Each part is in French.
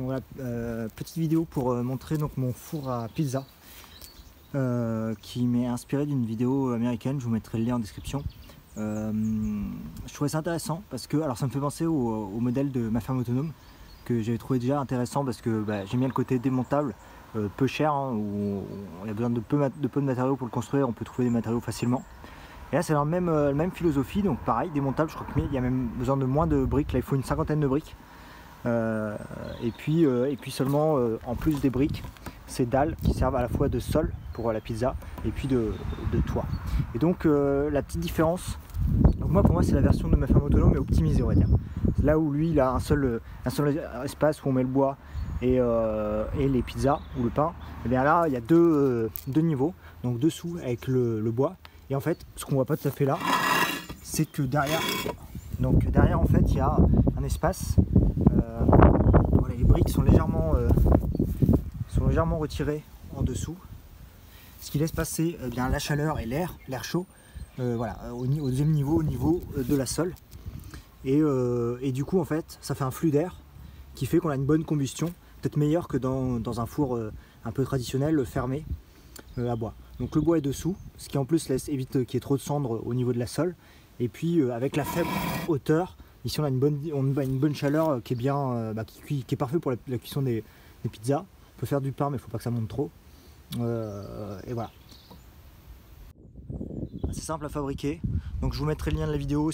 Donc voilà, petite vidéo pour montrer donc mon four à pizza qui m'est inspiré d'une vidéo américaine, je vous mettrai le lien en description. Je trouvais ça intéressant parce que, alors ça me fait penser au modèle de ma ferme autonome que j'avais trouvé déjà intéressant parce que j'aime bien le côté démontable, peu cher, hein, où il y a besoin de peu de matériaux pour le construire, on peut trouver des matériaux facilement. Et là c'est la même philosophie, donc pareil, démontable, je crois qu'il y a même besoin de moins de briques, là il faut une cinquantaine de briques. Et puis seulement en plus des briques, ces dalles qui servent à la fois de sol pour la pizza et puis de toit. Et donc la petite différence, donc pour moi c'est la version de ma ferme autonome mais optimisée, on va dire. Là où lui il a un seul espace où on met le bois et les pizzas ou le pain, et bien là il y a deux niveaux, donc dessous avec le bois. Et en fait ce qu'on voit pas tout à fait là, c'est que derrière en fait il y a un espace. Voilà, les briques sont légèrement retirées en dessous, ce qui laisse passer bien la chaleur et l'air chaud, voilà, au deuxième niveau, au niveau de la sole. Et du coup en fait ça fait un flux d'air qui fait qu'on a une bonne combustion, peut-être meilleure que dans un four un peu traditionnel fermé à bois. Donc le bois est dessous, ce qui en plus évite qu'il y ait trop de cendres au niveau de la sole. Et puis avec la faible hauteur, ici on a une bonne chaleur qui est bien, qui est parfait pour la cuisson des pizzas. On peut faire du pain mais il ne faut pas que ça monte trop. Et voilà. C'est simple à fabriquer. Donc je vous mettrai le lien de la vidéo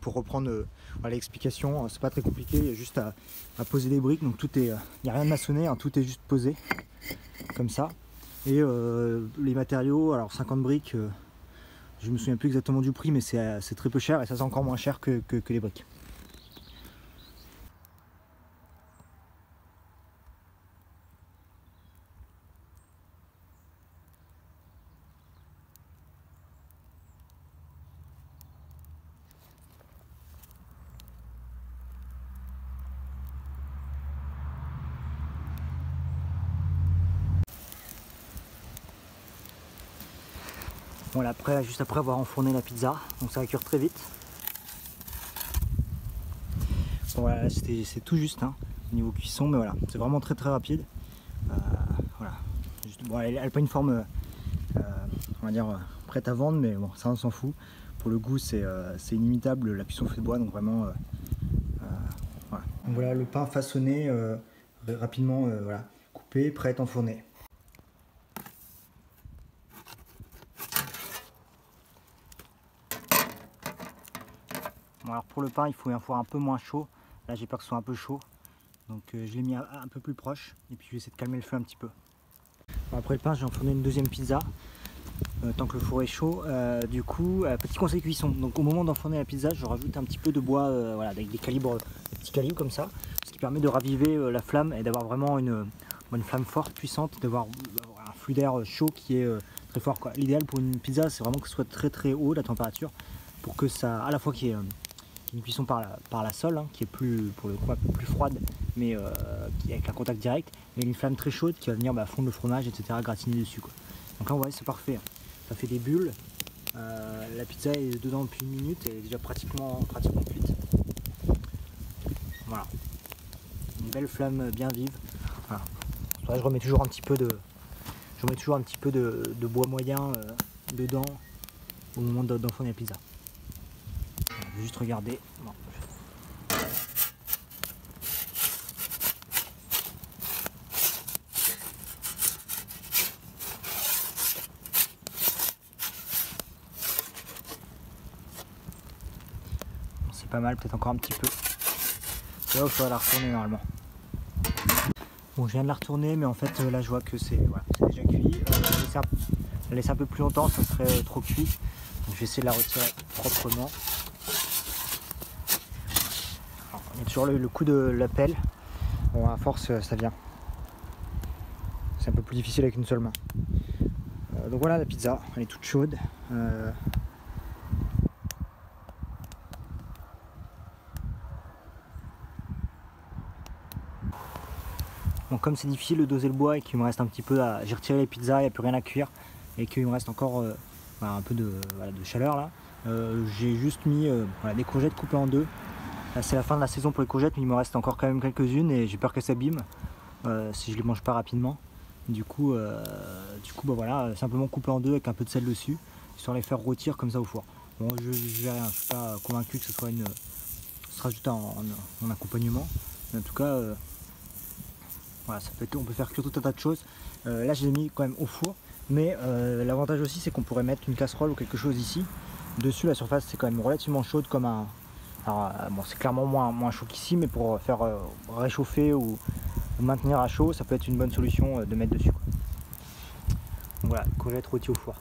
pour reprendre l'explication. C'est pas très compliqué, il y a juste à poser des briques. Donc il n'y a rien de maçonné, hein, tout est juste posé comme ça. Et les matériaux, alors 50 briques. Je me souviens plus exactement du prix, mais c'est très peu cher et ça c'est encore moins cher que les briques. Voilà, juste après avoir enfourné la pizza, donc ça va cuire très vite. Bon, voilà, c'est tout juste hein, au niveau cuisson, mais voilà, c'est vraiment très rapide. Voilà. Bon, elle n'a pas une forme, on va dire, prête à vendre, mais bon, ça on s'en fout. Pour le goût, c'est inimitable, la cuisson fait de bois, donc vraiment, voilà. Donc voilà, le pain façonné, rapidement, voilà, coupé, prêt à être enfourné. Bon, alors pour le pain il faut un four un peu moins chaud, là j'ai peur que ce soit un peu chaud, donc je l'ai mis un peu plus proche et puis je vais essayer de calmer le feu un petit peu. Bon, après le pain j'ai enfourné une deuxième pizza, tant que le four est chaud. Du coup, petit conseil cuisson, donc au moment d'enfourner la pizza je rajoute un petit peu de bois, voilà, avec des petits calibres comme ça, ce qui permet de raviver la flamme et d'avoir vraiment une flamme forte, puissante, d'avoir un flux d'air chaud qui est très fort. L'idéal pour une pizza c'est vraiment que ce soit très haut la température, pour que ça, à la fois qu'il y ait une cuisson par la sole, hein, qui est pour le coup plus froide, mais avec un contact direct, mais une flamme très chaude qui va venir fondre le fromage, etc., gratiner dessus, quoi. Donc là, on voit, c'est parfait, hein. Ça fait des bulles. La pizza est dedans depuis 1 minute, elle est déjà pratiquement cuite. Voilà, une belle flamme bien vive. Voilà. Là, je remets toujours un petit peu de bois moyen dedans au moment d'enfourner la pizza. Je vais juste regarder. Bon. C'est pas mal, peut-être encore un petit peu. Là, il faudra la retourner normalement. Bon, je viens de la retourner, mais en fait là je vois que c'est déjà cuit. La laisser un peu plus longtemps, ça serait trop cuit. Donc je vais essayer de la retirer proprement. Il y a toujours le coup de la pelle. Bon, à force ça vient. C'est un peu plus difficile avec une seule main. Donc voilà la pizza, elle est toute chaude. Bon, comme c'est difficile de doser le bois et qu'il me reste un petit peu j'ai retiré les pizzas, il n'y a plus rien à cuire et qu'il me reste encore un peu de chaleur là, j'ai juste mis des courgettes coupées en deux C'est la fin de la saison pour les courgettes, mais il me reste encore quand même quelques-unes et j'ai peur qu'elles s'abîment si je les mange pas rapidement. Du coup bah voilà, simplement couper en deux avec un peu de sel dessus, histoire de les faire rôtir comme ça au four. Bon, je verrai, hein, je suis pas convaincu que ce soit ce sera juste en accompagnement, mais en tout cas voilà, on peut faire cuire tout un tas de choses. Là je l'ai mis quand même au four, mais l'avantage aussi c'est qu'on pourrait mettre une casserole ou quelque chose ici. Dessus la surface c'est quand même relativement chaude comme un... Alors bon, c'est clairement moins chaud qu'ici, mais pour faire réchauffer ou maintenir à chaud, ça peut être une bonne solution de mettre dessus, quoi. Donc voilà, courgettes rôties au four.